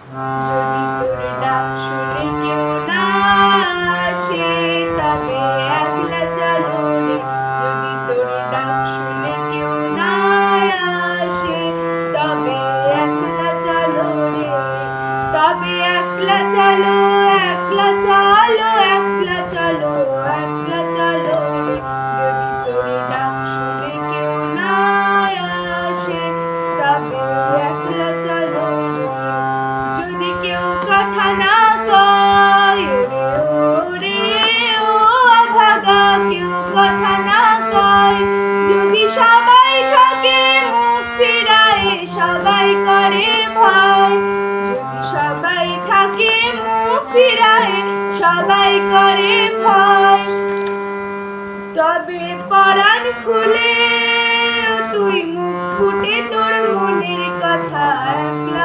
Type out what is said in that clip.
যদি তোর ডাক শুনে কেউ না আসে, তবে একলা চলো রে। যদি তোর ডাক শুনে কেউ না আসে, তবে একলা চলো রে। তবে একলা চলো, একলা চলো, একলা চলো, একলা চলো রে। যদি তোর ডাক শুনে কেউ না আসে, তবে একলা চলো রে। যদি কেউ কথা না কয়, ওরে ওরে ও অভাগা, কেউ কথা না কয়। যদি সবাই থাকে মুখ ফিরায়, সবাই করে ভয়। যদি সবাই থাকে মুখ ফিরায়, সবাই করে ভয়। তবে পরাণ খুলে তুই মুখ ফুটে তোর মনের কথা একলা